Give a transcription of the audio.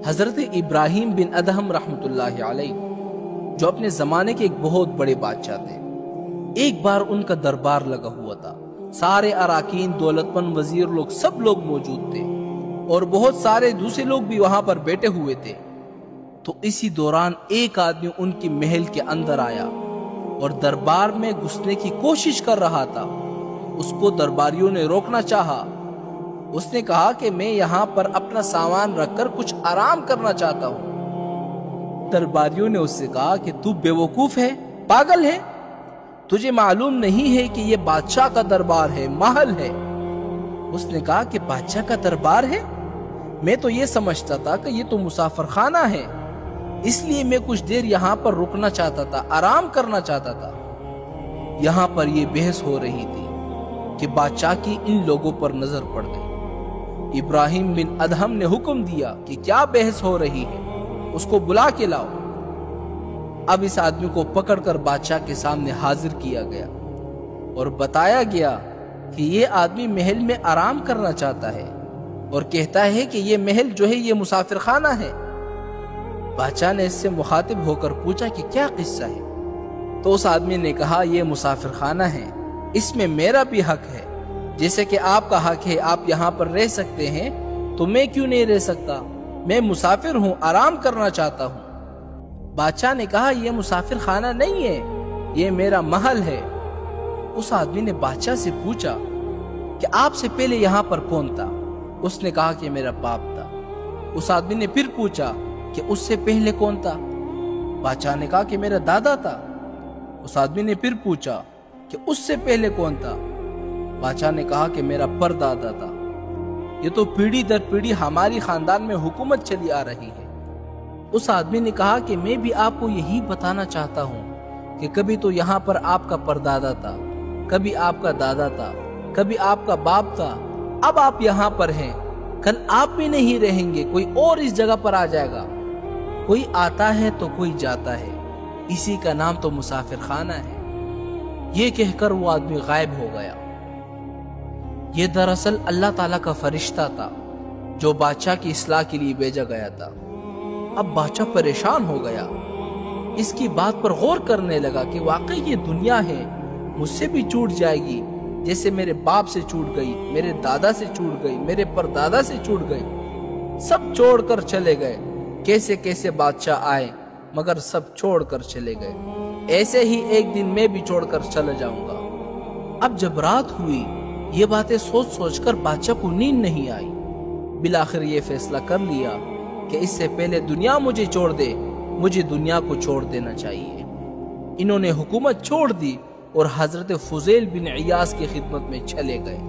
حضرت ابراہیم بن ادہم رحمۃ اللہ علیہ جو اپنے زمانے کے ایک بہت بڑے بادشاہ تھے، ایک بار ان کا دربار لگا ہوا تھا، سارے اراکین، دولت مند، وزیر لوگ، سب لوگ موجود تھے اور بہت سارے دوسرے لوگ بھی وہاں پر بیٹھے ہوئے تھے۔ تو اسی دوران ایک آدمی ان کی محل کے اندر آیا اور دربار میں گھسنے کی کوشش کر رہا تھا۔ اس کو درباریوں نے روکنا چاہا۔ اس نے کہا کہ میں یہاں پر اپنا سامان رکھ کر کچھ آرام کرنا چاہتا ہوں۔ درباریوں نے اس سے کہا کہ تو بے وقوف ہے، پاگل ہے، تجھے معلوم نہیں ہے کہ یہ بادشاہ کا دربار ہے، محل ہے۔ اس نے کہا کہ بادشاہ کا دربار ہے؟ میں تو یہ سمجھتا تھا کہ یہ تو مسافر خانہ ہے، اس لیے میں کچھ دیر یہاں پر رکنا چاہتا تھا، آرام کرنا چاہتا تھا۔ یہاں پر یہ بحث ہو رہی تھی کہ بادشاہ کی ان لوگوں پر نظر پڑ گئی۔ ابراہیم بن ادہم نے حکم دیا کہ کیا بحث ہو رہی ہے، اس کو بلا کے لاؤ۔ اب اس آدمی کو پکڑ کر بادشاہ کے سامنے حاضر کیا گیا اور بتایا گیا کہ یہ آدمی محل میں آرام کرنا چاہتا ہے اور کہتا ہے کہ یہ محل جو ہے یہ مسافر خانہ ہے۔ بادشاہ نے اس سے مخاطب ہو کر پوچھا کہ کیا قصہ ہے؟ تو اس آدمی نے کہا یہ مسافر خانہ ہے، اس میں میرا بھی حق ہے، جیسے کہ آپ کا حق ہے، آپ یہاں پر رہ سکتے ہیں، تو میں کیوں نہیں رہ سکتا؟ میں مسافر ہوں، آرام کرنا چاہتا ہوں۔ بادشاہ نے کہا یہ مسافر خانہ نہیں ہے، یہ میرا محل ہے۔ اس آدمی نے بادشاہ سے پوچھا کہ آپ سے پہلے یہاں پر کون تھا؟ اس نے کہا کہ میرا باپ تھا۔ اس آدمی نے پھر پوچھا کہ اس سے پہلے کون تھا؟ بادشاہ نے کہا کہ میرا دادا تھا۔ اس آدمی نے پھر پوچھا کہ اس سے پہلے کون تھا؟ بادشاہ نے کہا کہ میرا پردادا تھا۔ یہ تو پیڑھی در پیڑھی ہماری خاندان میں حکومت چلی آ رہی ہے۔ اس آدمی نے کہا کہ میں بھی آپ کو یہی بتانا چاہتا ہوں کہ کبھی تو یہاں پر آپ کا پردادا تھا، کبھی آپ کا دادا تھا، کبھی آپ کا باپ تھا، اب آپ یہاں پر ہیں، کل آپ بھی نہیں رہیں گے، کوئی اور اس جگہ پر آ جائے گا۔ کوئی آتا ہے تو کوئی جاتا ہے، اسی کا نام تو مسافر خانہ ہے۔ یہ کہہ کر وہ آدمی غائب ہو گیا۔ یہ دراصل اللہ تعالیٰ کا فرشتہ تھا جو بادشاہ کی اصلاح کے لیے بھیجا گیا تھا۔ اب بادشاہ پریشان ہو گیا، اس کی بات پر غور کرنے لگا کہ واقعی یہ دنیا ہے، مجھ سے بھی چھوٹ جائے گی، جیسے میرے باپ سے چھوٹ گئی، میرے دادا سے چھوٹ گئی، میرے پردادا سے چھوٹ گئی، سب چھوڑ کر چلے گئے۔ کیسے کیسے بادشاہ آئے مگر سب چھوڑ کر چلے گئے، ایسے ہی ایک دن میں بھی چھوڑ کر چلا جاؤں گا۔ اب جب رات ہوئی، یہ باتیں سوچ سوچ کر بادشاہ کو نیند نہیں آئی۔ بالآخر یہ فیصلہ کر لیا کہ اس سے پہلے دنیا مجھے چھوڑ دے، مجھے دنیا کو چھوڑ دینا چاہیے۔ انہوں نے حکومت چھوڑ دی اور حضرت فضیل بن عیاض کی خدمت میں چلے گئے۔